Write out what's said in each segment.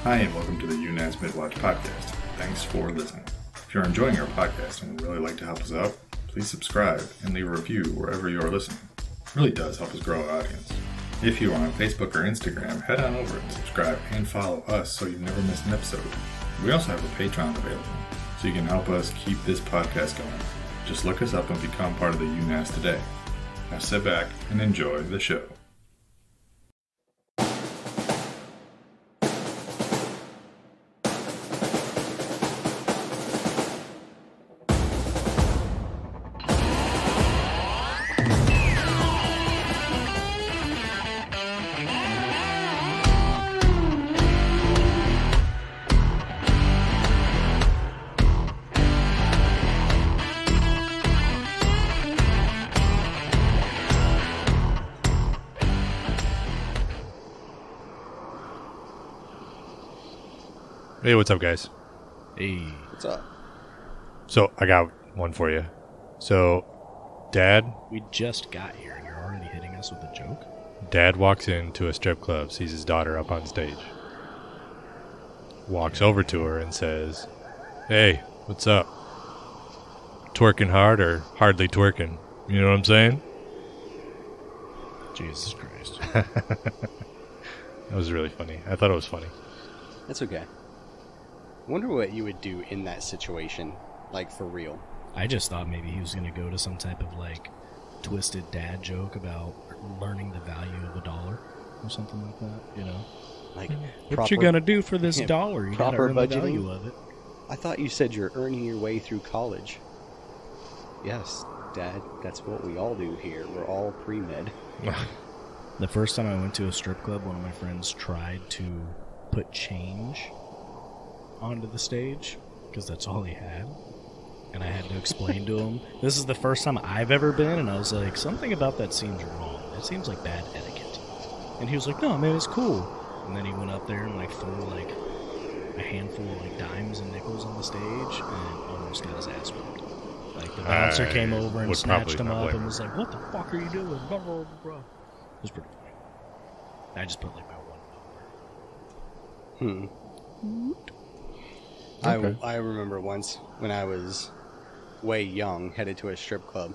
Hi, and welcome to the UNAS Midwatch podcast. Thanks for listening. If you're enjoying our podcast and would really like to help us out, please subscribe and leave a review wherever you are listening. It really does help us grow our audience. If you are on Facebook or Instagram, head on over and subscribe and follow us so you never miss an episode. We also have a Patreon available, so you can help us keep this podcast going. Just look us up and become part of the UNAS today. Now sit back and enjoy the show. Hey, what's up, guys? Hey. What's up? So, I got one for you. So, Dad We just got here and you're already hitting us with a joke? Dad walks into a strip club, sees his daughter up on stage. Walks over to her and says, "Hey, what's up? Twerking hard or hardly twerking? You know what I'm saying?" Jesus Christ. That was really funny. I thought it was funny. That's okay. I wonder what you would do in that situation, like for real. I just thought maybe he was going to go to some type of, like, twisted dad joke about learning the value of a dollar or something like that, you know? Like, what you going to do for this dollar? You got to earn the value of it. I thought you said you're earning your way through college. Yes, Dad, that's what we all do here. We're all pre-med. The first time I went to a strip club, one of my friends tried to put change onto the stage because that's all he had, and I had to explain to him, this is the first time I've ever been, and I was like, something about that seems wrong. It seems like bad etiquette. And he was like, no man, it's cool. And then he went up there and like threw like a handful of like dimes and nickels on the stage and almost got his ass whipped. Like the bouncer came over and snatched him up and was like, what the fuck are you doing? Blah, blah, blah, blah. It was pretty funny. I just put like my $1. Okay. I remember once when I was way young, headed to a strip club,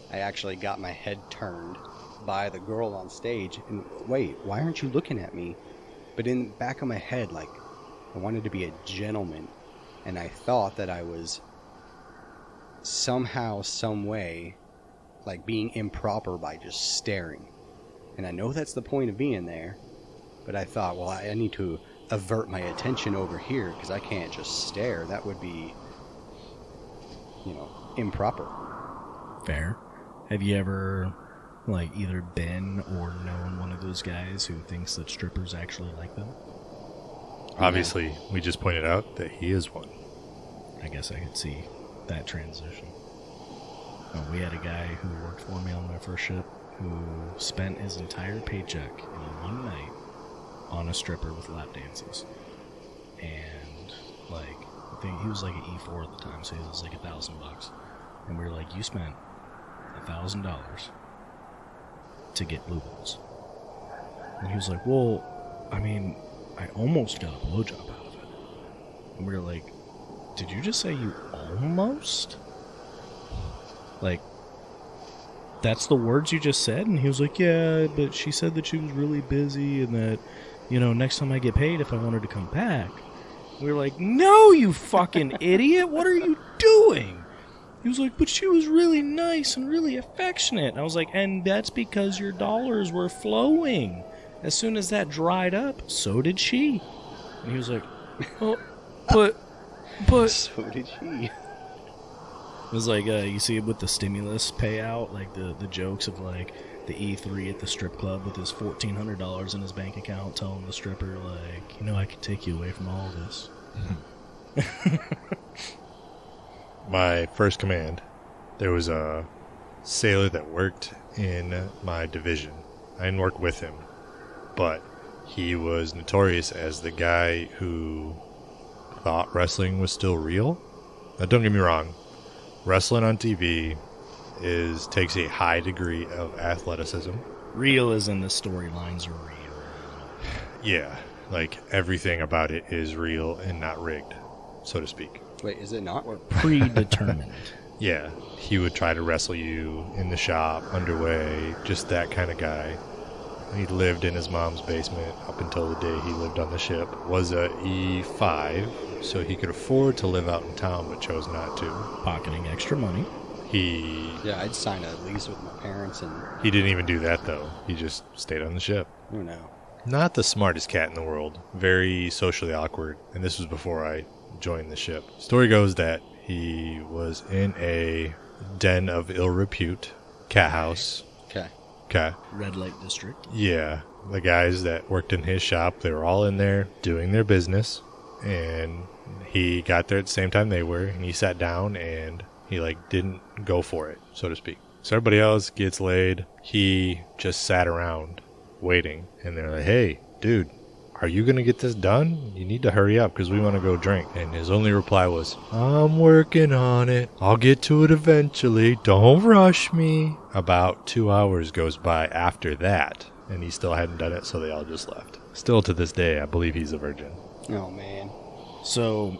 I actually got my head turned by the girl on stage, and wait, why aren't you looking at me? But in the back of my head, like, I wanted to be a gentleman, and I thought that I was somehow, some way, like being improper by just staring. And I know that's the point of being there, but I thought, well, I need to avert my attention over here because I can't just stare. That would be, improper. Fair. Have you ever, like, either been or known one of those guys who thinks that strippers actually like them? Obviously, we just pointed out that he is one. I guess I could see that transition. We had a guy who worked for me on my first ship who spent his entire paycheck in one night on a stripper with lap dances. And, like, I think he was like an E4 at the time, so he was like $1,000. And we were like, you spent $1,000 to get blue balls. And he was like, well, I mean, I almost got a blowjob out of it. And we were like, did you just say you almost? Like, that's the words you just said? And he was like, yeah, but she said that she was really busy and that, next time I get paid, if I wanted to come back. We were like, no, you fucking idiot. What are you doing? He was like, but she was really nice and really affectionate. And I was like, and that's because your dollars were flowing. As soon as that dried up, so did she. And he was like, oh, but. So did she. It was like, you see it with the stimulus payout, like the jokes of like the E3 at the strip club with his $1,400 in his bank account telling the stripper, like, I could take you away from all of this. My first command, there was a sailor that worked in my division. I didn't work with him, but he was notorious as the guy who thought wrestling was still real. Now, don't get me wrong. Wrestling on TV takes a high degree of athleticism. Real as in the storylines are real. Yeah. Like, everything about it is real and not rigged, so to speak. Wait, is it not? Or predetermined. Yeah, he would try to wrestle you in the shop, underway, just that kind of guy. He lived in his mom's basement up until the day he lived on the ship. Was a E5, so he could afford to live out in town, but chose not to. Pocketing extra money. Yeah, I'd sign a lease with my parents and... He didn't even do that, though. He just stayed on the ship. Oh, no. Not the smartest cat in the world. Very socially awkward, and this was before I joined the ship. Story goes that he was in a den of ill repute, cat house. Okay. Red light district. Yeah, the guys that worked in his shop, they were all in there doing their business, and he got there at the same time they were, and he sat down and he didn't go for it, so to speak. So everybody else gets laid. He just sat around waiting, and they're like, "Hey, dude, are you going to get this done? You need to hurry up because we want to go drink." And his only reply was, "I'm working on it. I'll get to it eventually. Don't rush me." About 2 hours goes by after that, and he still hadn't done it, so they all just left. Still to this day, I believe he's a virgin. Oh, man. So,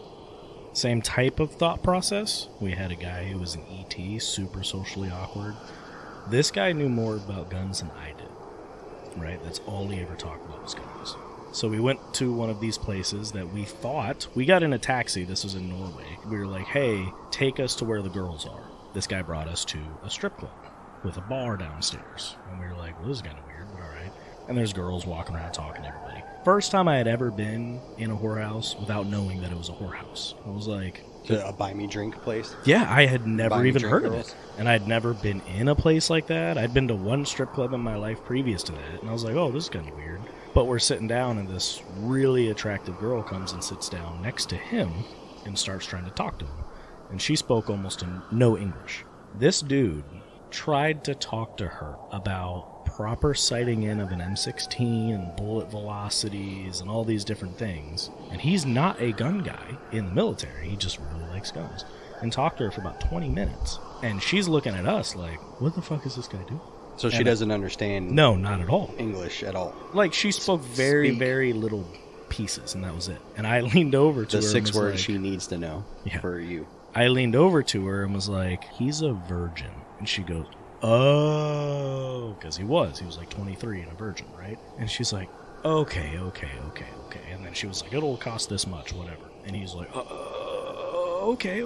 same type of thought process. We had a guy who was an ET, super socially awkward. This guy knew more about guns than I did. Right? That's all he ever talked about was guns. So we went to one of these places that we thought... We got in a taxi. This was in Norway. We were like, hey, take us to where the girls are. This guy brought us to a strip club with a bar downstairs. And we were like, well, this is kind of weird, but all right. And there's girls walking around talking to everybody. First time I had ever been in a whorehouse without knowing that it was a whorehouse. I was like... A buy-me-drink place? Yeah, I had never even heard of girls? it. And I'd never been in a place like that. I'd been to one strip club in my life previous to that. And I was like, oh, this is kind of weird. But we're sitting down, and this really attractive girl comes and sits down next to him and starts trying to talk to him. And she spoke almost no English. This dude tried to talk to her about proper sighting in of an M16 and bullet velocities and all these different things. And he's not a gun guy in the military. He just really likes guns. And talked to her for about 20 minutes. And she's looking at us like, what the fuck is this guy doing? So she doesn't understand... No, not at all. English at all. Like, she spoke very, very little pieces, and that was it. And I leaned over to her. The 6 words like, she needs to know for you. I leaned over to her and was like, he's a virgin. And she goes, oh, because he was like 23 and a virgin, right? And she's like, okay. And then she was like, it'll cost this much, whatever. And he's like, okay,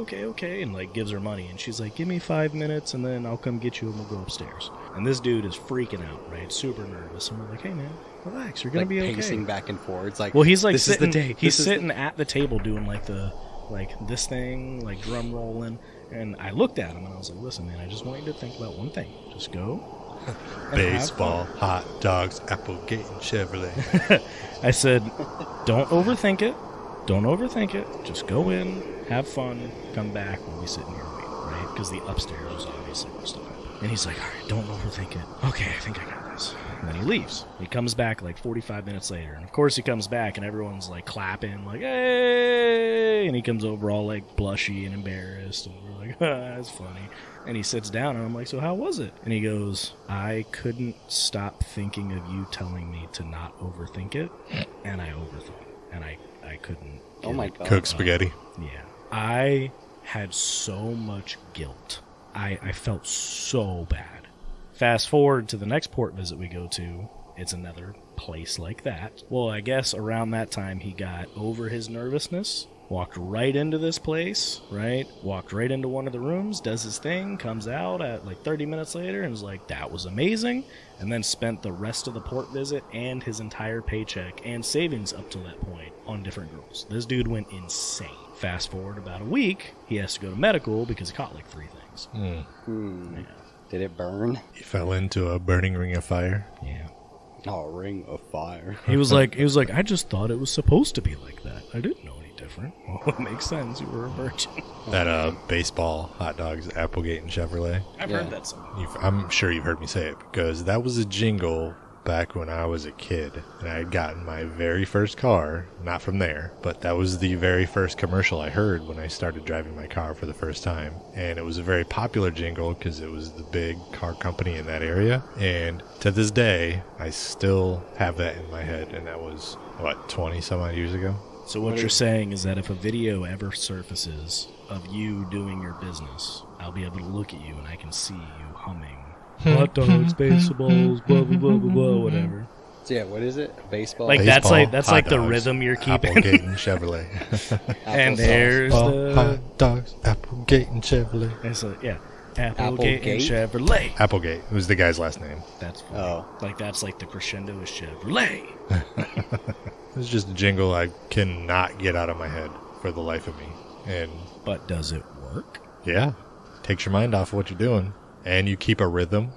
and like gives her money. And she's like, give me 5 minutes and then I'll come get you and we'll go upstairs. And this dude is freaking out, right? Super nervous. And we're like, hey man, relax, you're gonna be okay. Pacing back and forth. It's like, well, he's like this sitting, is the day. He's sitting at the table doing like this thing, like drum rolling. And I looked at him and I was like, listen, man, I just want you to think about one thing. Just go. Baseball, hot dogs, Applegate, and Chevrolet. I said, don't overthink it. Just go in, have fun, come back, we'll be sitting here waiting, right? Because the upstairs was obviously where stuff happened. And he's like, all right, don't overthink it. Okay, I think I got this. And then he leaves. He comes back like 45 minutes later. And of course he comes back and everyone's like clapping, like, hey! And he comes over all like blushy and embarrassed. And we're like, that's funny. And he sits down and I'm like, so how was it? And he goes, I couldn't stop thinking of you telling me to not overthink it. And I overthought. And I couldn't. Oh my God. Cook spaghetti. Yeah. I had so much guilt. I felt so bad. Fast forward to the next port visit we go to. It's another place like that. Well, I guess around that time he got over his nervousness, walked right into this place, right? Walked right into one of the rooms, does his thing, comes out at like 30 minutes later and is like, that was amazing. And then spent the rest of the port visit and his entire paycheck and savings up to that point on different girls. This dude went insane. Fast forward about a week, he has to go to medical because he caught like 3 things. Yeah. Did it burn? He fell into a burning ring of fire. Yeah. Oh, ring of fire. He was like, I just thought it was supposed to be like that. I didn't know any different. Well, it makes sense. You were a virgin. That baseball, hot dogs, Applegate, and Chevrolet. I've heard that song. I'm sure you've heard me say it because that was a jingle back when I was a kid, and I had gotten my very first car, not from there, but that was the very first commercial I heard when I started driving my car for the first time. And it was a very popular jingle because it was the big car company in that area. And to this day, I still have that in my head, and that was, 20 some odd years ago? So what you're saying is that if a video ever surfaces of you doing your business, I'll be able to look at you and I can see you humming hot dogs, baseballs, blah blah blah blah blah, whatever. So yeah, what is it? Baseball. Like Baseball, that's like the dogs, rhythm you're keeping. Applegate and Chevrolet. And there's Hot dogs, Applegate and Chevrolet. It's Applegate and Chevrolet. Applegate. It was the guy's last name. That's funny. Like that's like the crescendo is Chevrolet. It's just a jingle I cannot get out of my head for the life of me. And But does it work? yeah, takes your mind off of what you're doing. And you keep a rhythm,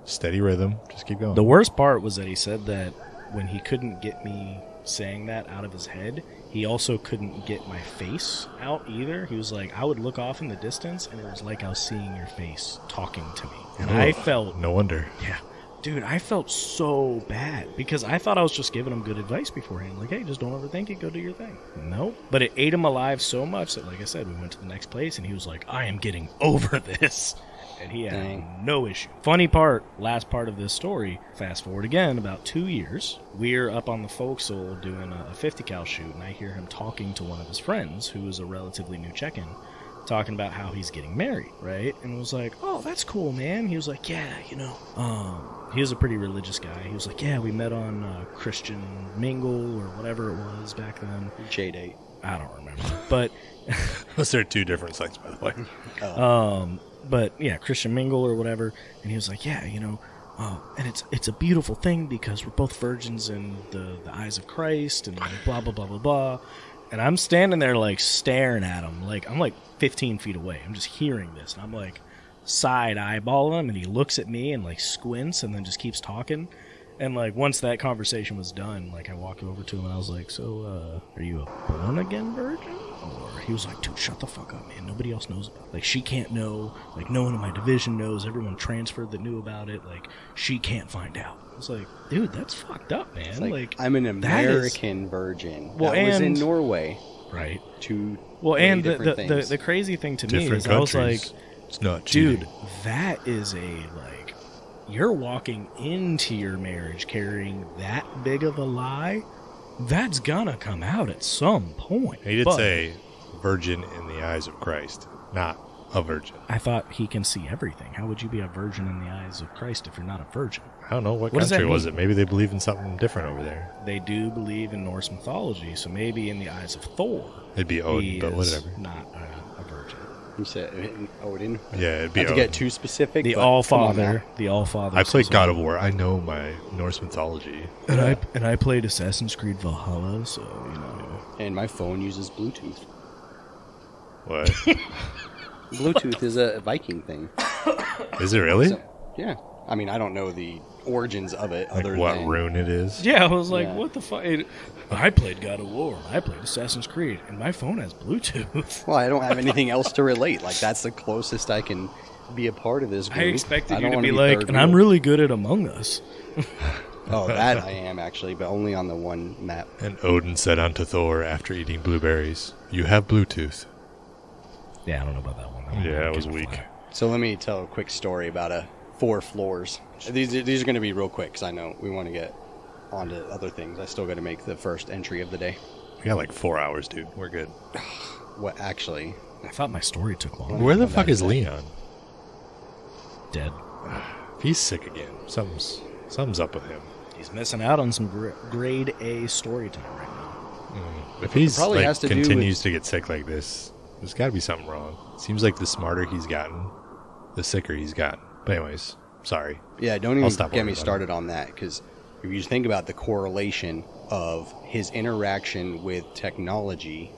steady rhythm. Just keep going. The worst part was that he said that when he couldn't get me saying that out of his head, he also couldn't get my face out either. He was like, I would look off in the distance, and it was like I was seeing your face talking to me. And I felt... No wonder. Yeah. Dude, I felt so bad because I thought I was just giving him good advice beforehand. Like, hey, just don't overthink it. Go do your thing. Nope. But it ate him alive so much that, like I said, we went to the next place, and he was like, I am getting over this. And he had no issue. Funny part, last part of this story, fast forward again, about 2 years, we're up on the forecastle doing a 50 cal shoot, and I hear him talking to one of his friends, who is a relatively new check-in, talking about how he's getting married, right? And was like, oh, that's cool, man. He was like, yeah, he was a pretty religious guy. He was like, yeah, we met on Christian Mingle or whatever it was back then. J-Date. I don't remember. But Those are two different sites, by the way. But yeah, Christian Mingle or whatever, and he was like, yeah, and it's a beautiful thing because we're both virgins in the eyes of Christ, and blah blah blah blah blah. And I'm standing there like staring at him, like I'm like 15 feet away. I'm just hearing this, and I'm like side eyeballing him, and he looks at me and like squints, and then just keeps talking. And like once that conversation was done, like I walked over to him and I was like, so are you a born again virgin? Or he was like, dude, shut the fuck up, man. Nobody else knows about it. Like she can't know. Like no one in my division knows. Everyone transferred that knew about it. Like she can't find out. I was like, dude, that's fucked up, man. Like I'm an American virgin. Well, that was in Norway. Right. And the crazy thing to me Different is I was like, it's not cheating. dude, that is you're walking into your marriage carrying that big of a lie. That's gonna come out at some point. He did say virgin in the eyes of Christ, not a virgin. I thought he can see everything. How would you be a virgin in the eyes of Christ if you're not a virgin? I don't know. What does that country was mean? it? Maybe they believe in something different over there. They do believe in Norse mythology, so maybe in the eyes of Thor, It'd be Odin, he but is whatever. not a virgin. You said Odin? Yeah, it'd be Not to Odin. get too specific. The but All-Father. The All-Father. I played God of War. I know my Norse mythology. And I played Assassin's Creed Valhalla, so, And my phone uses Bluetooth. What? Bluetooth is a Viking thing. Is it really? So, yeah. I mean, I don't know the origins of it. Like other what than, rune it is? Yeah, I was like, Yeah. what the fuck? I played God of War. I played Assassin's Creed. And my phone has Bluetooth. Well, I don't have anything else to relate. Like, that's the closest I can be a part of this group. I expected you don't to wanna be like, third and I'm wheel. really good at Among Us. Oh, that I am, actually, but only on the one map. And Odin said unto Thor after eating blueberries, "You have Bluetooth." Yeah, I don't know about that one. That one Yeah, it was came weak. flat. So let me tell a quick story about 4 floors. These are going to be real quick because I know we want to get on to other things. I still got to make the first entry of the day. We got like 4 hours, dude. We're good. What actually? I thought my story took long. Where the fuck is Leon? Dead. He's sick again. Something's up with him. He's missing out on some grade A story time right now. If he's probably like has to do continues to get sick like this, there's got to be something wrong. Seems like the smarter he's gotten, the sicker he's gotten. But anyways, sorry. Yeah, don't I'll even stop get worrying me about started on that because if you think about the correlation of his interaction with technology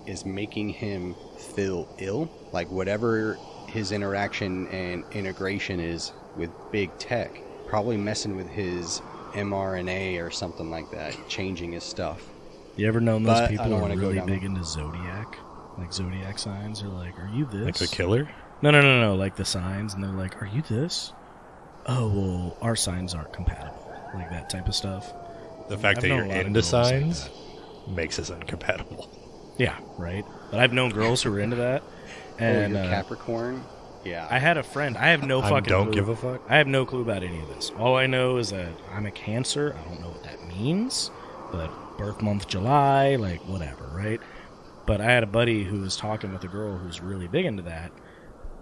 is making him feel ill, like whatever his interaction and integration is with big tech, probably messing with his mRNA or something like that, changing his stuff. You ever known those But I people don't who are wanna go really down big there. into zodiac? Like zodiac signs are like, are you this? Like the killer? No. Like the signs, and they're like, are you this? Oh, well, our signs aren't compatible. like that type of stuff. The fact I've that known you're a lot of into girls like signs that. makes us incompatible. Yeah, right. But I've known girls who were into that. And you're Capricorn? Yeah. I had a friend. I have no fucking don't clue. give a fuck. I have no clue about any of this. All I know is that I'm a Cancer. I don't know what that means, but birth month July, like whatever, right? But I had a buddy who was talking with a girl who's really big into that.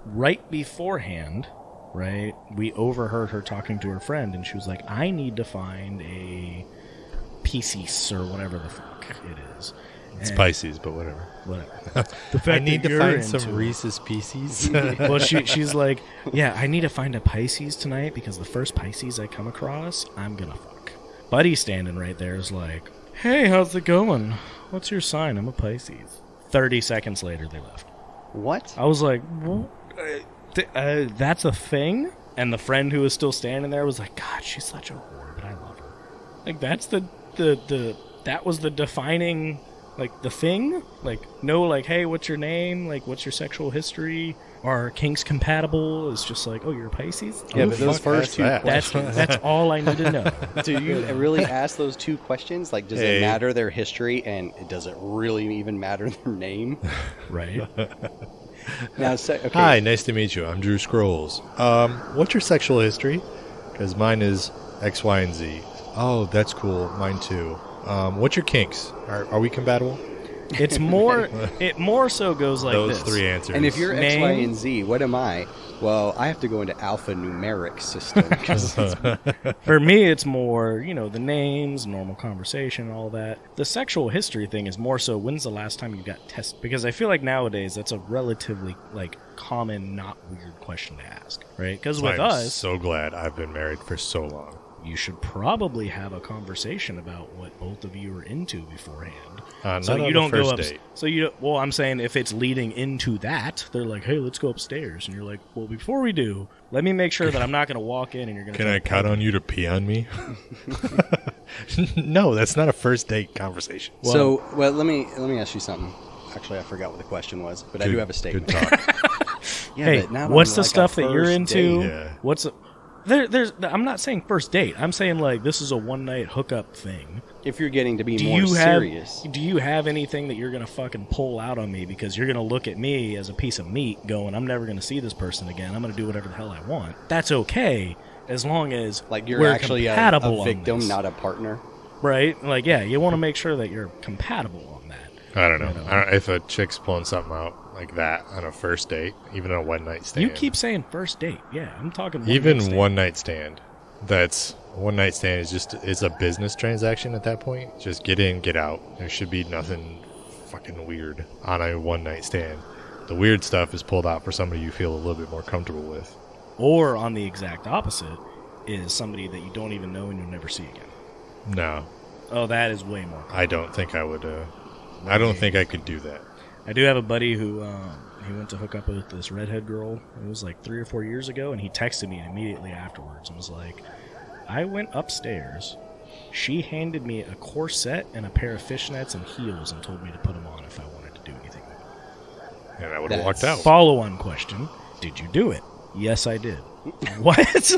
Right beforehand, right, we overheard her talking to her friend, and she was like, I need to find a Pisces or whatever the fuck it is. It's Pisces, but whatever. Whatever. I need to find some Reese's Pieces. Well, she's like, yeah, I need to find a Pisces tonight because the first Pisces I come across, I'm gonna fuck. Buddy standing right there is like, hey, how's it going? What's your sign? I'm a Pisces. 30 seconds later, they left. What? I was like, that's a thing? And the friend who was still standing there was like, God, she's such a whore, but I love her. Like, that's that was the defining, like, the thing? Like, no, like, hey, what's your name? Like, what's your sexual history? Are kinks compatible? It's just like, oh, you're a Pisces? Yeah, Oh, but those fuck. first two That's all I need to know. Do you really ask those two questions? Like, does it matter their history, and does it really even matter their name? Right. Now, okay. Hi, nice to meet you. I'm Drew Scrolls. What's your sexual history? Because mine is X, Y, and Z. Oh, that's cool. Mine too. What's your kinks? Are we compatible? It's more. It more so goes like Those this. three answers. And if you're X, Name. Y, and Z, what am I? Well, I have to go into alphanumeric system. 'Cause it's- For me, it's more, the names, normal conversation, all that. The sexual history thing is more so, when's the last time you got tested? Because I feel like nowadays that's a relatively, common, not weird question to ask, right? Because with I'm us, so glad I've been married for so long. you should probably have a conversation about what both of you are into beforehand. So Not you on don't the go first up. date. So well, I'm saying if it's leading into that, they're like, "Hey, let's go upstairs," and you're like, "Well, before we do, let me make sure that I'm not going to walk in and you're going to." Can I count on you to pee on me? No, that's not a first date conversation. so, let me ask you something. Actually, I forgot what the question was, but I do have a statement. Good talk. Yeah, Hey, but not what's on, the like, a stuff that you're first into? date. Yeah. What's there's? I'm not saying first date. I'm saying this is a one night hookup thing. If you're getting to be Do more you serious, have? Do you have anything that you're gonna fucking pull out on me because you're gonna look at me as a piece of meat, going, I'm never gonna see this person again. I'm gonna do whatever the hell I want. That's okay as long as like you're we're actually a compatible on victim, this. not a partner. Right? Like, yeah, you want to make sure that you're compatible on that. I don't know. If a chick's pulling something out like that on a first date, even on a one night stand. You keep saying first date. Yeah, I'm talking One night stand. That's one night stand is just it's a business transaction at that point. Just get in, get out. There should be nothing fucking weird on a one night stand. The weird stuff is pulled out for somebody you feel a little bit more comfortable with. Or on the exact opposite is somebody that you don't even know and you'll never see again. No, Oh, that is way more common. I don't think I would. I don't think I could do that. I do have a buddy who he went to hook up with this redhead girl. It was like 3 or 4 years ago, and he texted me immediately afterwards and was like, I went upstairs. She handed me a corset and a pair of fishnets and heels and told me to put them on if I wanted to do anything. And I would have walked out. Follow-on question, did you do it? Yes, I did. What?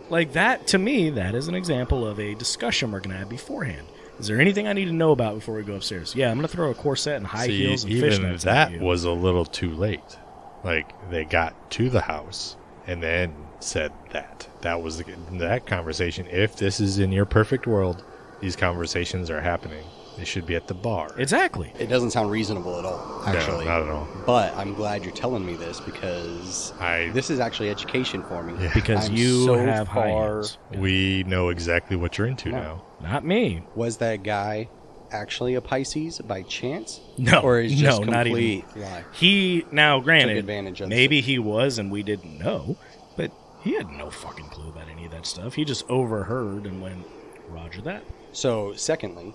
Like that, to me, that is an example of a discussion we're going to have beforehand. Is there anything I need to know about before we go upstairs? Yeah, I'm going to throw a corset and high heels and even fishnets that at you. was a little too late. Like they got to the house and then said that. That was that conversation. If this is in your perfect world, these conversations are happening. They should be at the bar. Exactly. It doesn't sound reasonable at all, actually. No, not at all. But I'm glad you're telling me this because this is actually education for me. Yeah. Because I'm you so have high far. heels. We know exactly what you're into No. now. Not me. Was that guy actually a Pisces by chance? No. Or is just no, not even. complete lie? He, now granted, Took advantage of maybe he was and we didn't know, but he had no fucking clue about any of that stuff. He just overheard and went, Roger that. So, secondly,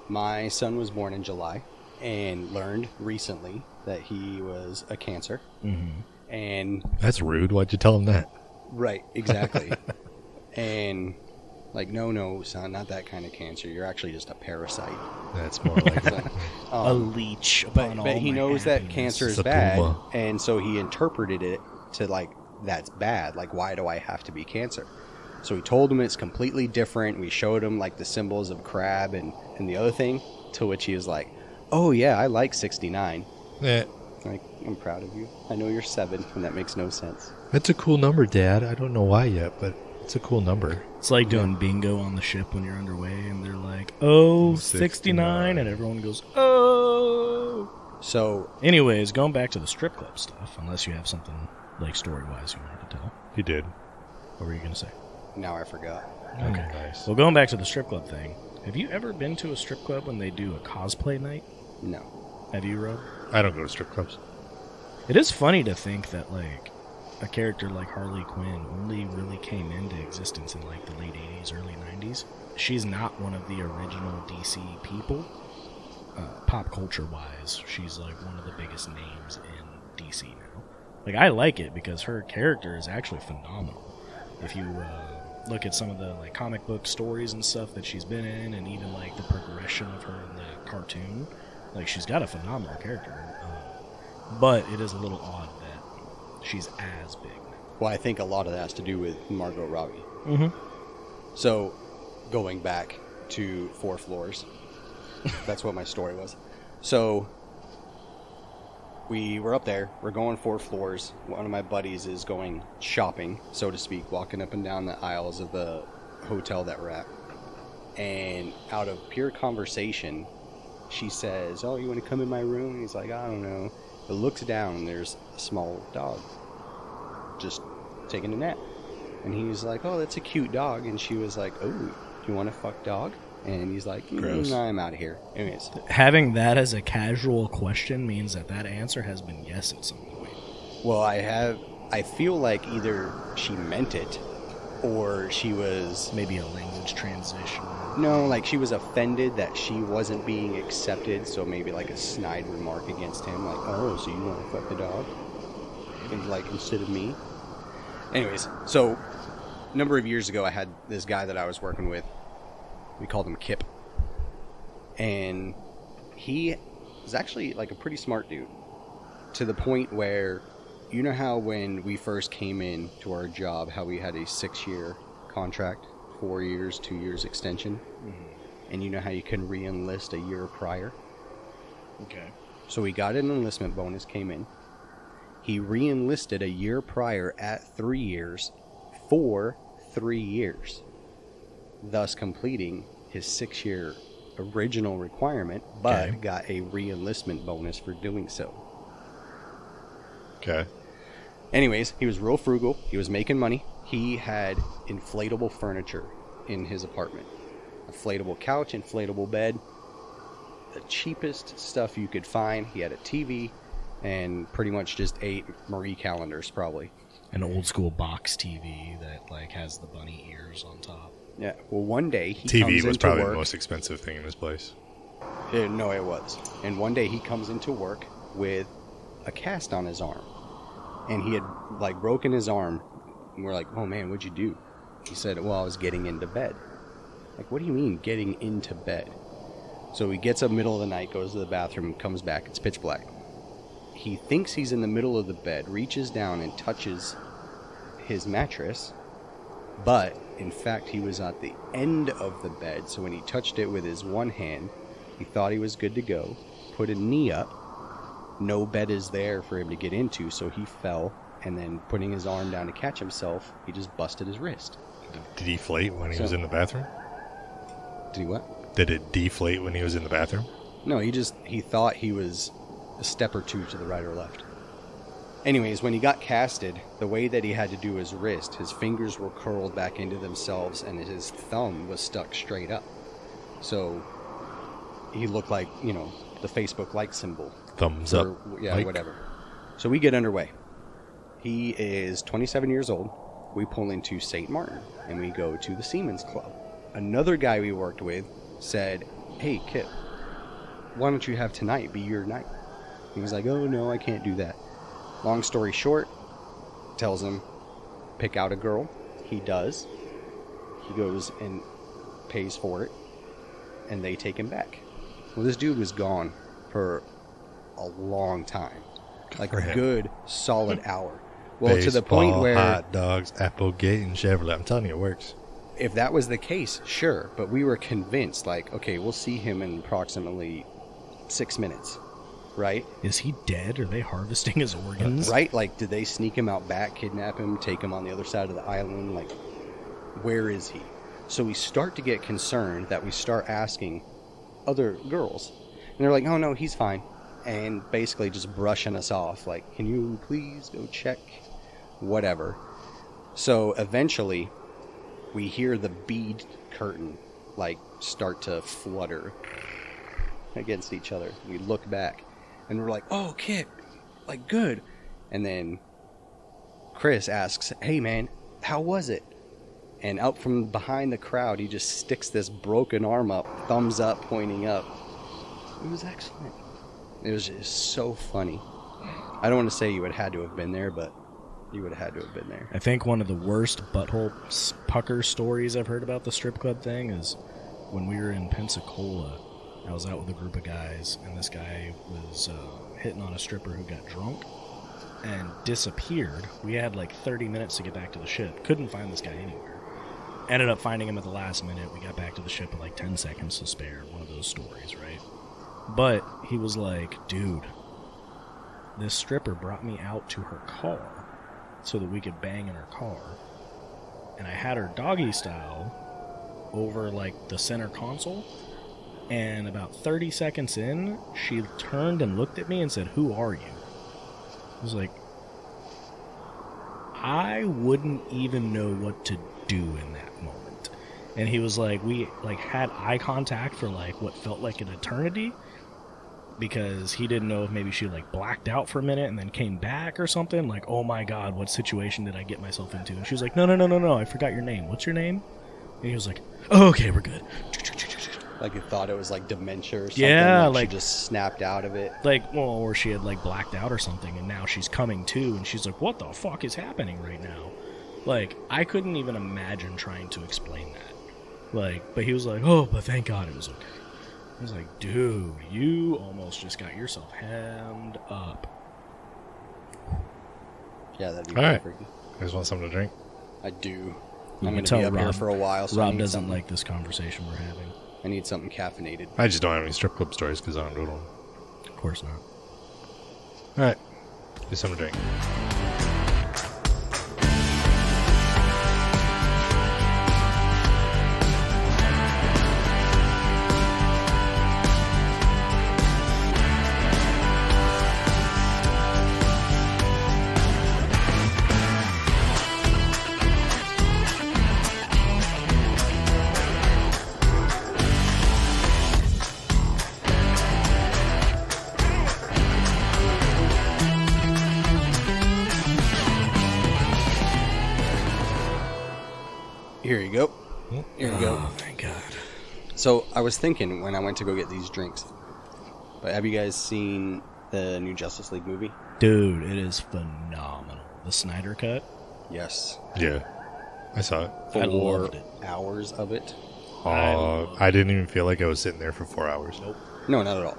my son was born in July and learned recently that he was a Cancer. Mm-hmm. And That's rude. Why'd you tell him that? right, exactly. And like, no, son, not that kind of cancer. You're actually just a parasite. That's more like So, A leech upon all but he my knows that happiness. cancer is It's a bad, puma. and so he interpreted it to like that's bad. Like, why do I have to be Cancer? So we told him it's completely different. We showed him like the symbols of crab and the other thing, to which he was like, oh yeah, I like 69. Yeah. Like, I'm proud of you. I know you're 7, and that makes no sense. That's a cool number, Dad. I don't know why yet, but it's a cool number. It's like doing bingo on the ship when you're underway, and they're like, oh, 69, and everyone goes, oh. So, anyways, going back to the strip club stuff, unless you have something, like, story-wise you wanted to tell. He did. What were you going to say? now I forgot. Okay, nice. Well, going back to the strip club thing, have you ever been to a strip club when they do a cosplay night? No. Have you, Rob? I don't go to strip clubs. It is funny to think that, like, a character like Harley Quinn only really came into existence in, like, the late 80s, early 90s. She's not one of the original DC people. Pop culture-wise, she's, like, one of the biggest names in DC now. Like, I like it because her character is actually phenomenal. If you look at some of the, like, comic book stories and stuff that she's been in, and even, like, the progression of her in the cartoon, like, she's got a phenomenal character. But it is a little odd that she's as big now. Well, I think a lot of that has to do with Margot Robbie. Mm-hmm. So, going back to 4 floors, that's what my story was. So, we were up there. We're going 4 floors. One of my buddies is going shopping, so to speak, walking up and down the aisles of the hotel that we're at. And out of pure conversation, she says, oh, you want to come in my room? And he's like, I don't know. But looks down, and there's a small dog just taking a nap. And he's like, oh, that's a cute dog. And she was like, oh, do you want to fuck dog? And he's like, I'm out of here. Anyways. Having that as a casual question means that answer has been yes at some point. Well, I feel like either she meant it or she was... Maybe a language transition. No, like she was offended that she wasn't being accepted, so maybe like a snide remark against him, like, oh, so you want to fuck the dog? And like, instead of me? Anyways, so a number of years ago, I had this guy that I was working with. We called him Kip. And he was actually like a pretty smart dude. To the point where, you know how when we first came in to our job, how we had a 6-year contract? 4 years, 2 years extension. Mm-hmm. And you know how you can re-enlist a year prior? Okay. So he got an enlistment bonus, came in. He re-enlisted a year prior at 3 years for 3 years, thus completing his 6-year original requirement, but got a re-enlistment bonus for doing so. Okay. Anyways, he was real frugal. He was making money. He had inflatable furniture in his apartment. Inflatable couch, inflatable bed. The cheapest stuff you could find. He had a TV and pretty much just 8 Marie calendars, probably. An old school box TV that like has the bunny ears on top. Yeah. Well, one day he TV comes was into probably work. the most expensive thing in this place. No, it was. And one day he comes into work with a cast on his arm. And he had like broken his arm. And we're like, oh man, what'd you do? He said, well, I was getting into bed. Like, what do you mean getting into bed? So he gets up middle of the night, goes to the bathroom, comes back. It's pitch black. He thinks he's in the middle of the bed, reaches down and touches his mattress. But, in fact, he was at the end of the bed. So when he touched it with his one hand, he thought he was good to go. Put a knee up. No bed is there for him to get into, so he fell. And then putting his arm down to catch himself, he just busted his wrist. Did he deflate when he was in the bathroom? Did he what? Did it deflate when he was in the bathroom? No, he thought he was a step or two to the right or left. Anyways, when he got casted, the way that he had to do his wrist, his fingers were curled back into themselves and his thumb was stuck straight up. So he looked like, you know, the Facebook like symbol. Thumbs up. Yeah, like. Whatever. So we get underway. He is 27 years old. We pull into St. Martin, and we go to the Seamen's Club. Another guy we worked with said, hey, Kip, why don't you have tonight be your night? He was like, oh, no, I can't do that. Long story short, tells him, pick out a girl. He does. He goes and pays for it, and they take him back. Well, this dude was gone for a long time. Like a good, solid hour. Well, to the point Baseball, where hot dogs, Applegate, and Chevrolet. I'm telling you, it works. if that was the case, sure. But we were convinced, like, okay, we'll see him in approximately 6 minutes, right? Is he dead? Are they harvesting his organs? Right? Like, did they sneak him out back, kidnap him, take him on the other side of the island? Like, where is he? So we start to get concerned that we start asking other girls. And they're like, oh, no, he's fine. And basically just brushing us off. Like, can you please go check? Whatever. So eventually, we hear the bead curtain, like, start to flutter against each other. We look back, and we're like, oh, Kit, like, good. And then Chris asks, hey, man, how was it? And out from behind the crowd, he just sticks this broken arm up, thumbs up, pointing up. It was excellent. It was just so funny. I don't want to say you would have had to have been there, but you would have had to have been there. I think one of the worst butthole pucker stories I've heard about the strip club thing is when we were in Pensacola. I was out with a group of guys, and this guy was hitting on a stripper who got drunk and disappeared. We had like 30 minutes to get back to the ship. Couldn't find this guy anywhere. Ended up finding him at the last minute. We got back to the ship with like 10 seconds to spare. One of those stories, right? But he was like, dude, this stripper brought me out to her car so that we could bang in her car. And I had her doggy style over like the center console. And about 30 seconds in, she turned and looked at me and said, who are you? I was like, I wouldn't even know what to do in that moment. And he was like, we like had eye contact for like what felt like an eternity, because he didn't know if maybe she like blacked out for a minute and then came back or something. Like, oh my God, what situation did I get myself into? And she was like, no, I forgot your name. What's your name? And he was like, oh, okay, we're good. Like, you thought it was like dementia or something. Yeah, like like she just snapped out of it. Like, well, or she had like blacked out or something, and now she's coming to, and she's like, what the fuck is happening right now? Like, I couldn't even imagine trying to explain that. Like, but he was like, oh, but thank God it was okay. I was like, dude, you almost just got yourself hemmed up. Yeah, that'd be All right. freaky. You guys want something to drink? I do. You I'm can going to tell be up here Rob- for a while, so I Rob need doesn't something. like this conversation we're having. I need something caffeinated. I just don't have any strip club stories because I don't do them. Of course not. All right. Do something to drink. Here you go. Here you go. Oh, thank God. So, I was thinking when I went to go get these drinks, but have you guys seen the new Justice League movie? Dude, it is phenomenal. The Snyder Cut. Yes. Yeah. I saw it. I 4 loved it. hours of it? I didn't even feel like I was sitting there for 4 hours. Nope. No, not at all.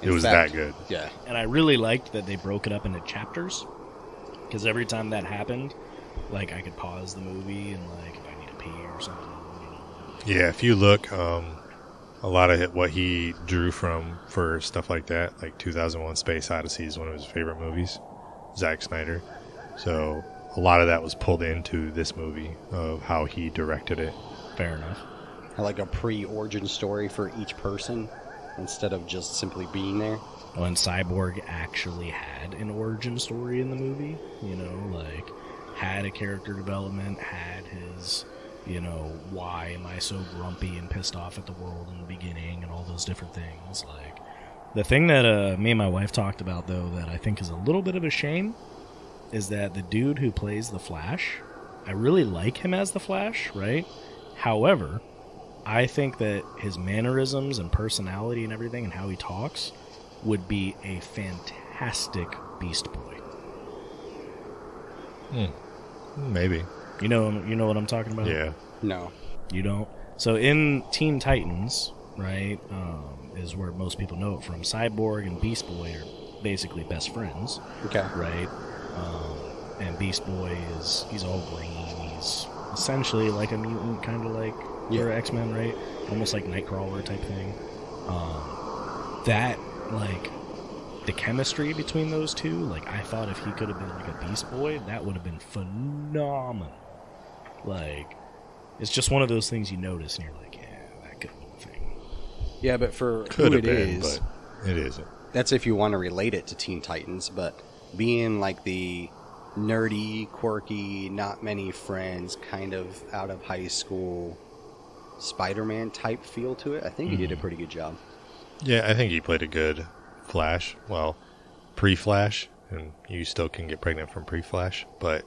It In was fact, that good. Yeah. And I really liked that they broke it up into chapters, because every time that happened, like, I could pause the movie and, like, if I need to pee or something, you know. Yeah, if you look, a lot of what he drew from for stuff like that, like 2001 Space Odyssey is one of his favorite movies, Zack Snyder. So a lot of that was pulled into this movie of how he directed it. Fair enough. Like a pre-origin story for each person instead of just simply being there. Oh, and Cyborg actually had an origin story in the movie, you know, like, had a character development, had his, you know, why am I so grumpy and pissed off at the world in the beginning and all those different things. Like, the thing that me and my wife talked about, though, that I think is a little bit of a shame is that the dude who plays the Flash, I really like him as the Flash, right? However, I think that his mannerisms and personality and everything and how he talks would be a fantastic Beast Boy. Maybe. You know what I'm talking about? Yeah. No. You don't? So in Teen Titans, right, is where most people know it from. Cyborg and Beast Boy are basically best friends, Okay. right? And Beast Boy he's all green. He's essentially like a mutant, kind of like for X-Men, right? Almost like Nightcrawler type thing. That, like, the chemistry between those two, like, I thought if he could have been like a Beast Boy, that would have been phenomenal. Like, it's just one of those things you notice and you're like, yeah, that could have been a thing. Yeah, but for Could who have it been, is, but it isn't. that's if you want to relate it to Teen Titans, but being like the nerdy, quirky, not many friends, kind of out of high school Spider-Man type feel to it, I think he did a pretty good job. Yeah, I think he played a good Flash. Well, pre-Flash, and you still can get pregnant from pre-Flash, but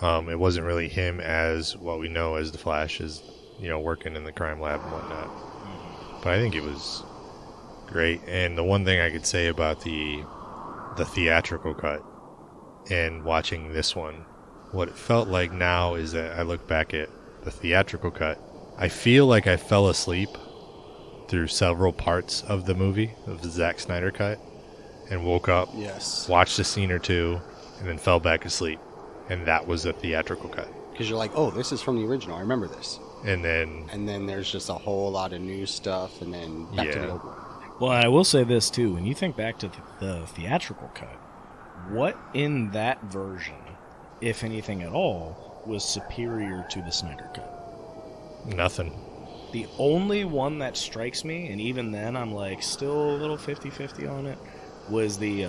it wasn't really him as what we know as the Flash, is, you know, working in the crime lab and whatnot. But I think it was great. And the one thing I could say about the theatrical cut and watching this one, what it felt like now is that I look back at the theatrical cut, I feel like I fell asleep through several parts of the movie, of the Zack Snyder cut, and woke up, watched a scene or two, and then fell back asleep. And that was the theatrical cut. Because you're like, oh, this is from the original, I remember this. And then there's just a whole lot of new stuff, and then back to the old one. Well, I will say this, too. When you think back to the theatrical cut, what in that version, if anything at all, was superior to the Snyder cut? nothing. The only one that strikes me, and even then I'm like still a little 50-50 on it, was the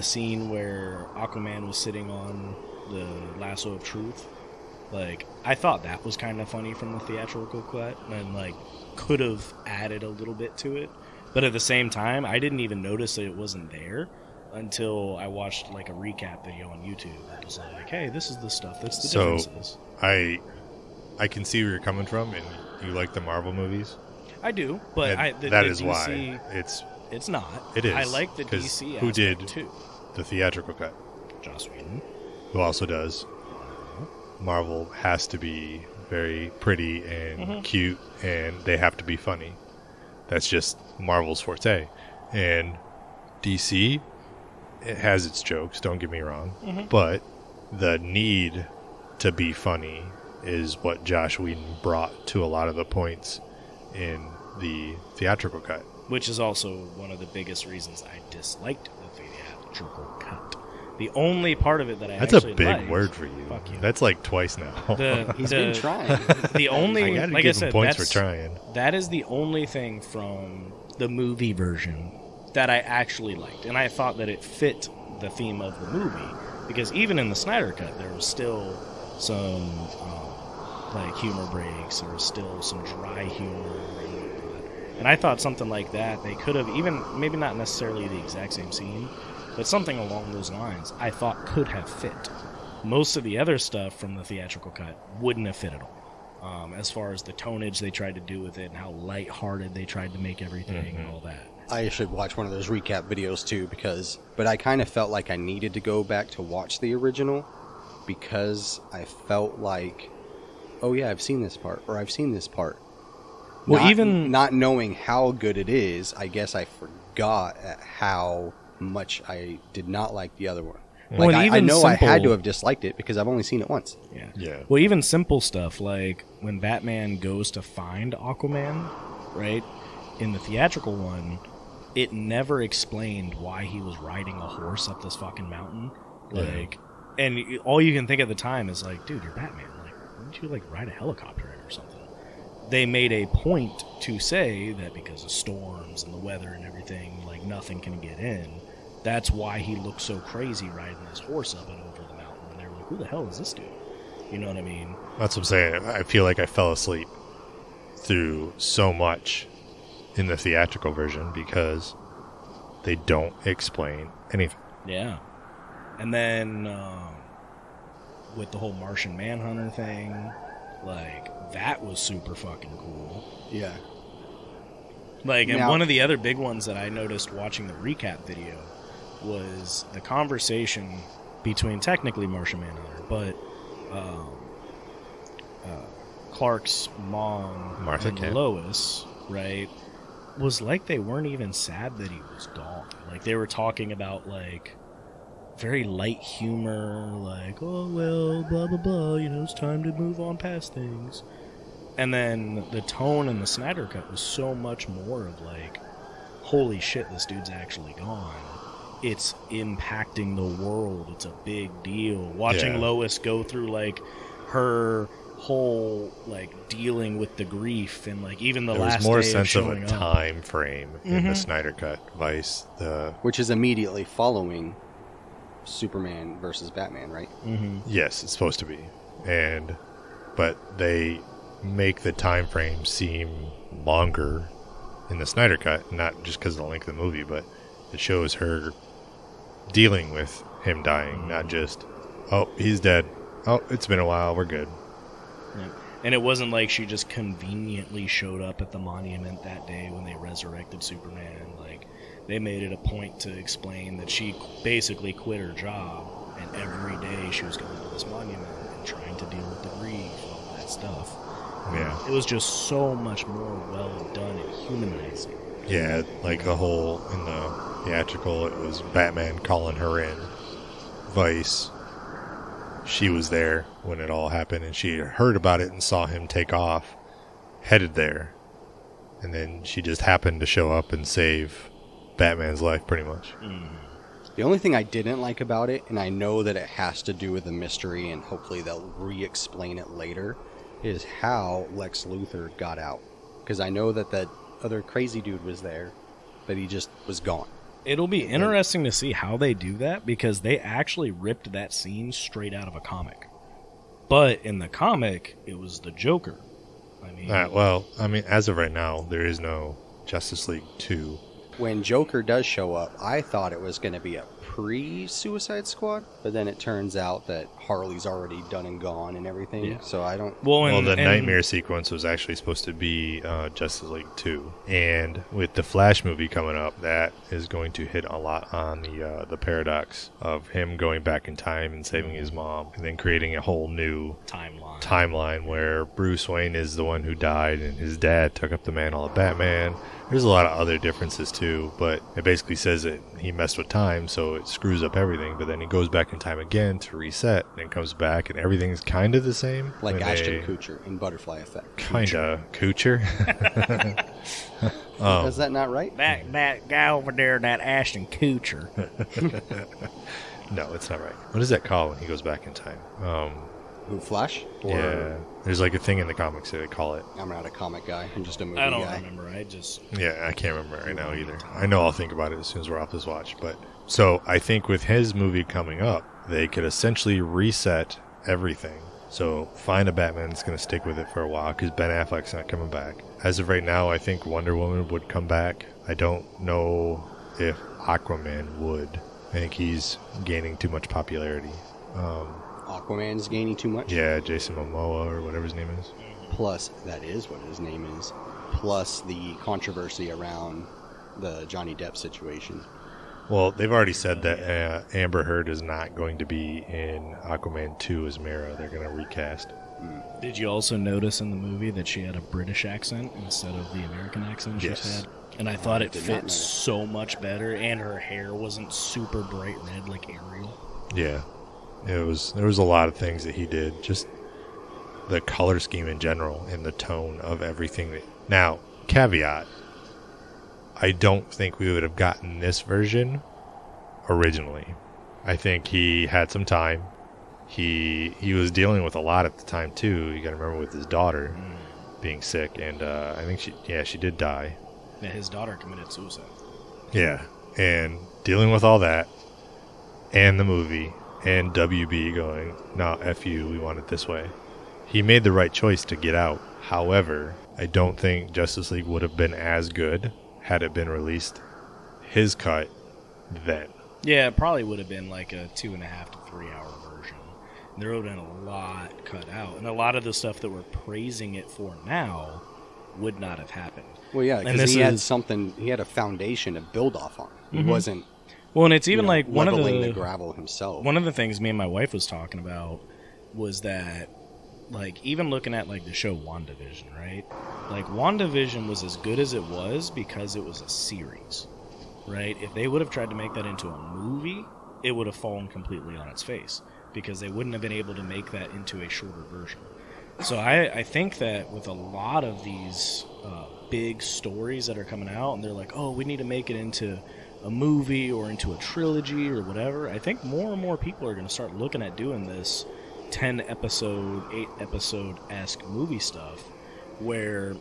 scene where Aquaman was sitting on the lasso of truth. Like, I thought that was kind of funny from the theatrical cut, and like could have added a little bit to it. But at the same time, I didn't even notice that it wasn't there until I watched like a recap video on YouTube. It was like, hey, this is the stuff. That's the differences. I can see where you're coming from, and you like the Marvel movies. I do, but that is DC, why it's not. It is. I like the DC who did aspect too. The theatrical cut? Joss Whedon. Who also does. Marvel has to be very pretty and cute, and they have to be funny. That's just Marvel's forte. And DC, it has its jokes, don't get me wrong, but the need to be funny is what Joss Whedon brought to a lot of the points in the theatrical cut. Which is also one of the biggest reasons I disliked the theatrical cut. The only part of it that I That's actually a big liked, word for you. Fuck you. That's like twice now. He's been trying. The only, I gotta like give I said, him points that's, for trying. That is the only thing from the movie version that I actually liked, and I thought that it fit the theme of the movie, because even in the Snyder cut, there was still some like humor breaks. There was still some dry humor, and I thought something like that they could have, even maybe not necessarily the exact same scene, but something along those lines I thought could have fit. Most of the other stuff from the theatrical cut wouldn't have fit at all. As far as the tonnage they tried to do with it and how lighthearted they tried to make everything and all that. I should watch one of those recap videos too, but I kind of felt like I needed to go back to watch the original, because I felt like, oh yeah, I've seen this part, or I've seen this part. Well, even not knowing how good it is, I guess I forgot at how much I did not like the other one. Well, Like, I know I had to have disliked it because I've only seen it once. Yeah. Well, even simple stuff like when Batman goes to find Aquaman, right? In the theatrical one, it never explained why he was riding a horse up this fucking mountain. Like, and all you can think at the time is like, dude, you're Batman. Like, why don't you like ride a helicopter in or something? They made a point to say that because of storms and the weather and everything, like nothing can get in. That's why he looked so crazy riding this horse up and over the mountain. And they were like, who the hell is this dude? You know what I mean? That's what I'm saying. I feel like I fell asleep through so much in the theatrical version because they don't explain anything. Yeah. And then with the whole Martian Manhunter thing, like, that was super fucking cool. Yeah. Like, and one of the other big ones that I noticed watching the recap video was the conversation between technically Martian Manhunter, but Clark's mom, Martha and Kent. Lois, right, was like they weren't even sad that he was gone. Like, they were talking about, like, very light humor, like, oh, well, blah, blah, blah, you know, it's time to move on past things. And then the tone in the Snyder Cut was so much more of, like, holy shit, this dude's actually gone. It's impacting the world. It's a big deal. Watching Lois go through, like, her whole, like, dealing with the grief and, like, even the last day of showing up. There was more sense of a time frame in the Snyder Cut, Vice. Which is immediately following Superman versus Batman, right? Mm-hmm. Yes, it's supposed to be. But they make the time frame seem longer in the Snyder Cut, not just because of the length of the movie, but it shows her dealing with him dying, not just, oh, he's dead. Oh, it's been a while, we're good. Yeah. And it wasn't like she just conveniently showed up at the monument that day when they resurrected Superman. Like, they made it a point to explain that she basically quit her job, and every day she was going to this monument and trying to deal with the grief and all that stuff. Yeah. It was just so much more well done and humanizing. Yeah, like the whole, in the theatrical, it was Batman calling her in. Vice, she was there when it all happened, and she heard about it and saw him take off, headed there. And then she just happened to show up and save Batman's life, pretty much. The only thing I didn't like about it, and I know that it has to do with the mystery, and hopefully they'll re-explain it later, is how Lex Luthor got out. Because I know that that other crazy dude was there, but he just was gone. It'll be interesting to see how they do that, because they actually ripped that scene straight out of a comic. But in the comic, it was the Joker. I mean, as of right now, there is no Justice League 2. When Joker does show up, I thought it was going to be a pre-Suicide Squad, but then it turns out that Harley's already done and gone and everything, so I don't... Well, the Nightmare sequence was actually supposed to be Justice League 2, and with the Flash movie coming up, that is going to hit a lot on the paradox of him going back in time and saving his mom, and then creating a whole new timeline where Bruce Wayne is the one who died, and his dad took up the mantle of Batman. There's a lot of other differences too, but it basically says that he messed with time, so it screws up everything, but then he goes back in time again to reset, and comes back, and everything's kind of the same. Like Ashton Kutcher in Butterfly Effect. Kinda. Kutcher? Is that not right? That guy over there, that Ashton Kutcher. No, it's not right. What is that called when he goes back in time? Who, Flash? Yeah. There's like a thing in the comics that they call it. I'm not a comic guy. I'm just a movie guy. I don't remember. Yeah, I can't remember right now either. I know I'll think about it as soon as we're off this watch. But so I think with his movie coming up, they could essentially reset everything. So find a Batman that's going to stick with it for a while, because Ben Affleck's not coming back. As of right now, I think Wonder Woman would come back. I don't know if Aquaman would. I think he's gaining too much popularity. Aquaman's gaining too much? Yeah, Jason Momoa or whatever his name is. Plus, that is what his name is. Plus the controversy around the Johnny Depp situation. Well, they've already said that Amber Heard is not going to be in Aquaman 2 as Mera. They're going to recast. Did you also notice in the movie that she had a British accent instead of the American accent she's had? And I thought it fit so much better, and her hair wasn't super bright red like Ariel. Yeah. There was a lot of things that he did. Just the color scheme in general and the tone of everything. Now, caveat, I don't think we would have gotten this version originally. I think he had some time. He was dealing with a lot at the time too. You got to remember with his daughter being sick, and I think she did die. Yeah, his daughter committed suicide. Yeah, and dealing with all that, and the movie, and WB going, no, F you, we want it this way. He made the right choice to get out. However, I don't think Justice League would have been as good had it been released his cut then. Yeah, it probably would have been like a 2.5 to 3 hour version. There would have been a lot cut out, and a lot of the stuff that we're praising it for now would not have happened. Well, yeah, because he had a foundation to build off on. He wasn't. Well, and it's even like one of the gravel himself. One of the things me and my wife was talking about was that, like, even looking at like the show WandaVision, right? Like, WandaVision was as good as it was because it was a series, right? If they would have tried to make that into a movie, it would have fallen completely on its face because they wouldn't have been able to make that into a shorter version. So I think that with a lot of these big stories that are coming out, and they're like, oh, we need to make it into a movie or into a trilogy or whatever, I think more and more people are going to start looking at doing this 10-episode, 8-episode-esque movie stuff where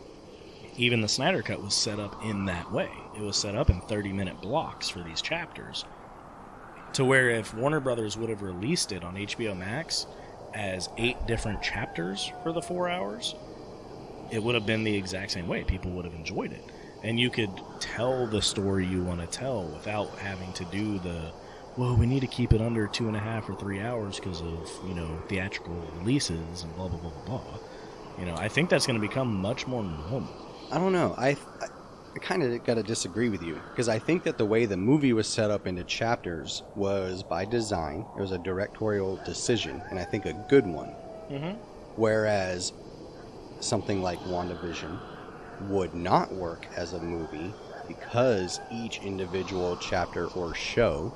even the Snyder Cut was set up in that way. It was set up in 30-minute blocks for these chapters. To where if Warner Brothers would have released it on HBO Max as 8 different chapters for the 4 hours, it would have been the exact same way. People would have enjoyed it. And you could tell the story you want to tell without having to do well, we need to keep it under 2.5 or 3 hours because of, theatrical releases and blah, blah, blah, blah, blah. I think that's going to become much more normal. I don't know. I kind of got to disagree with you because I think that the way the movie was set up into chapters was by design. It was a directorial decision, and I think a good one. Mm-hmm. Whereas something like WandaVision would not work as a movie because each individual chapter or show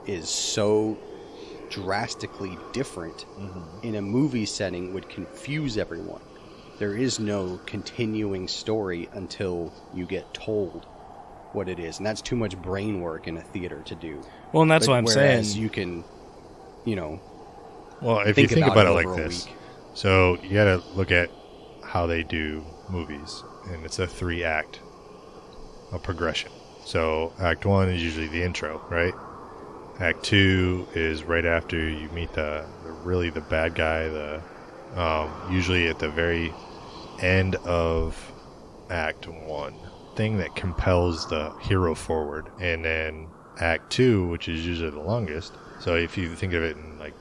is so drastically different in a movie setting would confuse everyone. There is no continuing story until you get told what it is, and that's too much brain work in a theater to do. Well, and that's what I'm saying. You can, well, if you think about it like this, so you got to look at how they do movies, and it's a 3-act progression. So Act 1 is usually the intro, right? Act 2 is right after you meet the bad guy. Usually at the very end of Act 1, thing that compels the hero forward, and then Act 2, which is usually the longest. So if you think of it in like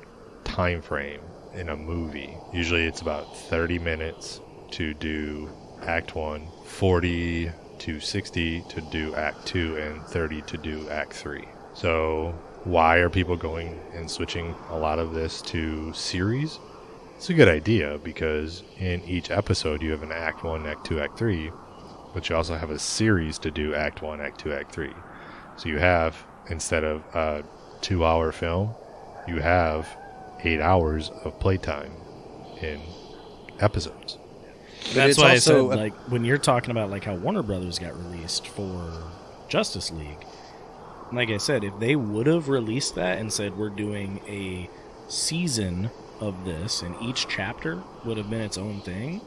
time frame in a movie, usually it's about 30 minutes to do Act 1, 40 to 60 to do Act 2, and 30 to do Act 3. So why are people going and switching a lot of this to series? It's a good idea because in each episode you have an Act 1, Act 2, Act 3, but you also have a series to do Act 1, Act 2, Act 3. So you have, instead of a 2-hour film, you have 8 hours of playtime in episodes. That's why I said, when you're talking about how Warner Brothers got released for Justice League, like I said, if they would have released that and said we're doing a season of this and each chapter would have been its own thing,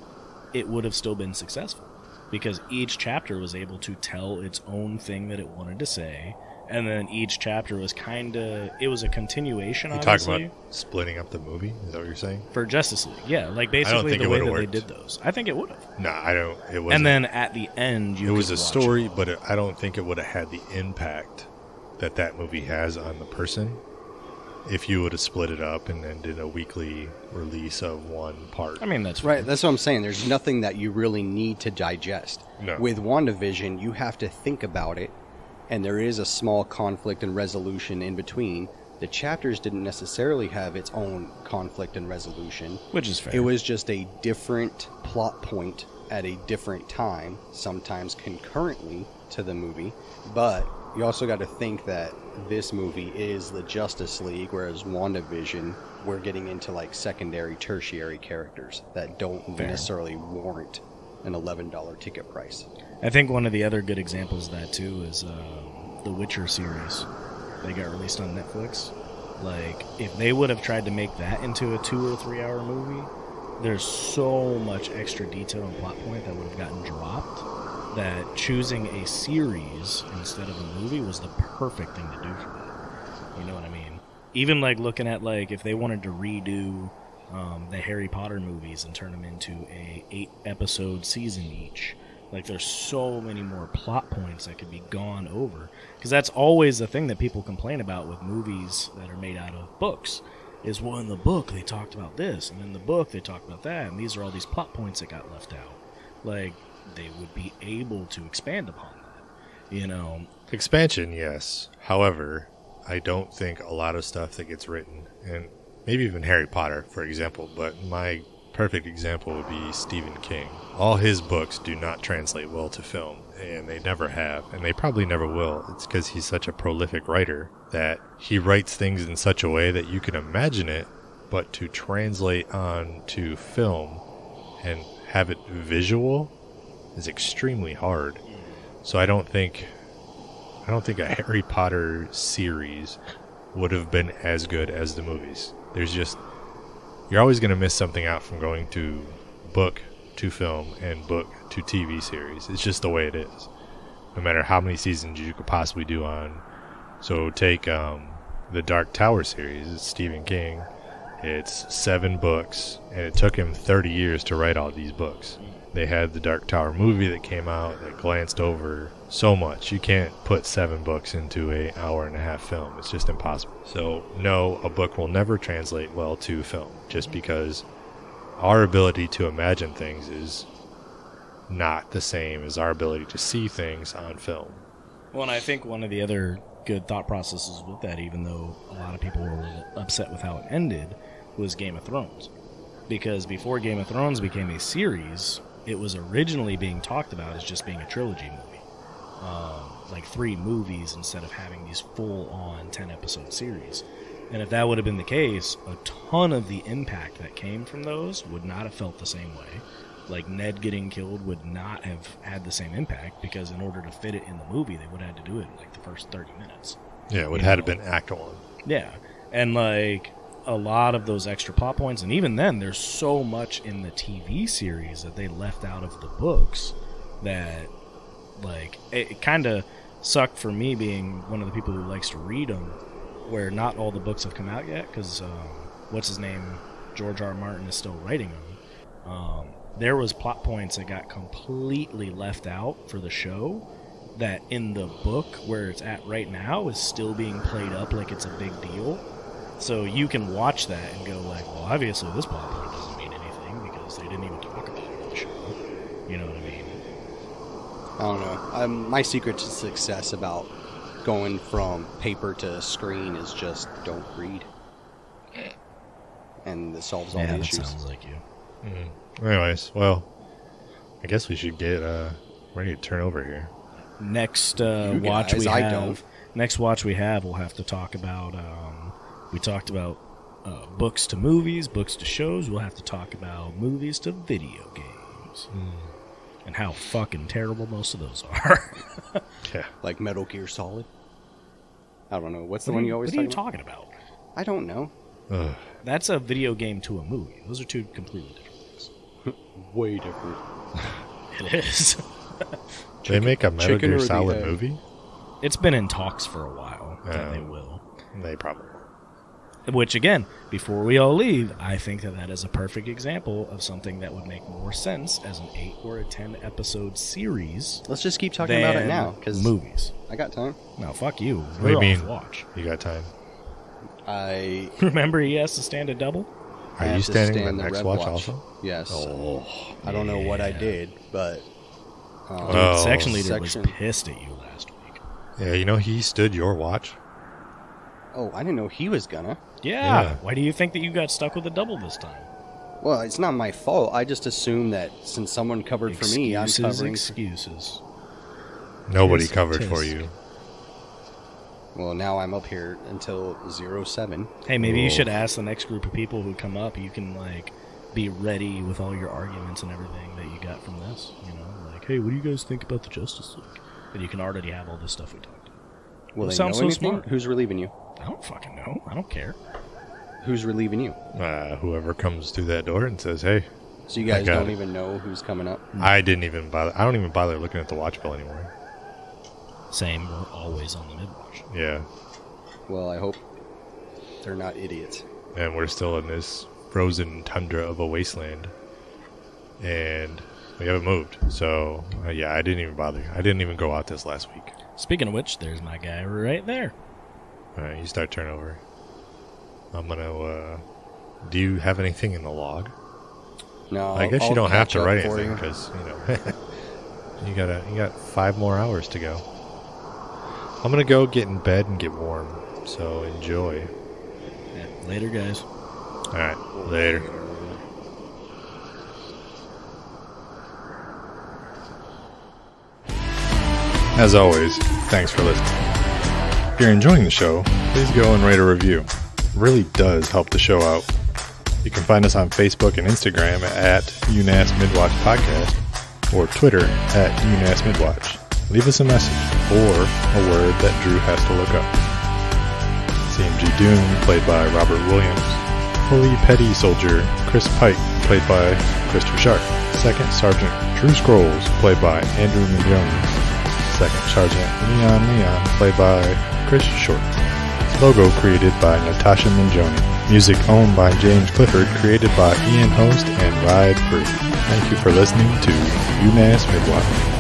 it would have still been successful because each chapter was able to tell its own thing that it wanted to say, and then each chapter was it was a continuation. You talking about splitting up the movie? Is that what you're saying? For Justice League, yeah, basically the way that they did those. I think it would have. No, I don't. It wasn't. And then at the end, it was a story, but I don't think it would have had the impact that movie has on the person if you would have split it up and then did a weekly release of one part. I mean, that's right. That's what I'm saying. There's nothing that you really need to digest. No. With WandaVision, you have to think about it, and there is a small conflict and resolution in between. The chapters didn't necessarily have its own conflict and resolution. Which is fair. It was just a different plot point at a different time, sometimes concurrently to the movie. But you also got to think that this movie is the Justice League, whereas WandaVision, we're getting into secondary, tertiary characters that don't necessarily warrant an $11 ticket price. I think one of the other good examples of that too is the Witcher series. They got released on Netflix. If they would have tried to make that into a 2 or 3 hour movie, there's so much extra detail and plot point that would have gotten dropped that choosing a series instead of a movie was the perfect thing to do for that. You know what I mean? Even looking at if they wanted to redo the Harry Potter movies and turn them into a 8-episode season each. There's so many more plot points that could be gone over. Because that's always the thing that people complain about with movies that are made out of books. Is, well, in the book they talked about this, and in the book they talked about that, and these are all these plot points that got left out. They would be able to expand upon that, Expansion, yes. However, I don't think a lot of stuff that gets written, and maybe even Harry Potter, for example, but my perfect example would be Stephen King. All his books do not translate well to film, and they never have, and they probably never will. It's because he's such a prolific writer that he writes things in such a way that you can imagine it, but to translate onto film and have it visual is extremely hard. So I don't think a Harry Potter series would have been as good as the movies. You're always going to miss something out from going to book to film and book to TV series. It's just the way it is. No matter how many seasons you could possibly do on. So take the Dark Tower series. It's Stephen King. It's 7 books, and it took him 30 years to write all these books. They had the Dark Tower movie that came out that glanced over so much. You can't put 7 books into an hour-and-a-half film. It's just impossible. So, no, a book will never translate well to film, just because our ability to imagine things is not the same as our ability to see things on film. Well, and I think one of the other good thought processes with that, even though a lot of people were upset with how it ended, was Game of Thrones. Because before Game of Thrones became a series, it was originally being talked about as just being a trilogy movie. Like 3 movies instead of having these full-on 10-episode series. And if that would have been the case, a ton of the impact that came from those would not have felt the same way. Like, Ned getting killed would not have had the same impact, because in order to fit it in the movie, they would have had to do it in, like, the first 30 minutes. Yeah, it would have been Act 1. Yeah, and, like, a lot of those extra plot points, and even then, there's so much in the TV series that they left out of the books that, like, it kind of sucked for me being one of the people who likes to read them, where not all the books have come out yet, because, what's his name, George R. Martin is still writing them. There was plot points that got completely left out for the show that in the book where it's at right now is still being played up like it's a big deal. So you can watch that and go like, well, obviously this plot point doesn't mean anything because they didn't even talk about it in the show. You know what I mean? I don't know. My secret to success about going from paper to screen is just don't read. And this solves all the issues. That sounds like you. Mm-hmm. Anyways, well, I guess we should get ready to turn over here. Next watch we have. Next watch we have, we'll have to talk about. We talked about books to movies, books to shows. We'll have to talk about movies to video games, and how fucking terrible most of those are. Yeah, like Metal Gear Solid. I don't know. What's the one you always? What are you talking about? I don't know. That's a video game to a movie. Those are 2 completely different things. Way different. It is. They make a Metal Gear Solid movie? It's been in talks for a while that they will. They probably will. Which, again, before we all leave, I think that is a perfect example of something that would make more sense as an 8 or a 10 episode series. Let's just keep talking about it now, because movies. I got time. No, fuck you. What do you mean? Watch. You got time? I remember he has to stand a double. Are you standing the next watch also? Yes. Oh, I don't know what I did, but Dude, section leader was pissed at you last week. Yeah, you know he stood your watch. Oh, I didn't know he was gonna. Yeah. Why do you think that you got stuck with a double this time? Well, it's not my fault. I just assumed that since someone covered for me, I'm covering. Excuses. Nobody covered for you. Well, now I'm up here until 07. Hey, maybe you should ask the next group of people who come up. You can, like, be ready with all your arguments and everything that you got from this. You know, like, hey, what do you guys think about the Justice League? And you can already have all this stuff we talked about. Will they know anything? Smart. Who's relieving you? I don't fucking know. I don't care. Who's relieving you? Whoever comes through that door and says, hey. So you guys don't even know who's coming up? I didn't even bother. I don't even bother looking at the watch bill anymore. Same. We're always on the mid-watch. Yeah. Well, I hope they're not idiots. And we're still in this frozen tundra of a wasteland. And we haven't moved. So, yeah, I didn't even bother. I didn't even go out this last week. Speaking of which, there's my guy right there. All right, you start turnover. I'm going to... do you have anything in the log? No, I guess you don't have to write anything because, you know, you got 5 more hours to go. I'm going to go get in bed and get warm, so enjoy. Yeah, later, guys. All right, later. As always, thanks for listening. If you're enjoying the show, please go and rate a review. It really does help the show out. You can find us on Facebook and Instagram at UNAS Midwatch Podcast or Twitter at UNAS Midwatch. Leave us a message or a word that Drew has to look up. CMG Doom, played by Robert Williams. Fully Petty Soldier, Chris Pike, played by Christopher Sharp. Second Sergeant Drew Scrolls, played by Andrew Mingione. Second Sergeant Leon, played by Chris Short. Logo created by Natascha Mingione. Music owned by James Clifford, created by Ian Host and Ride Proof. Thank you for listening to UNAS Midwatch.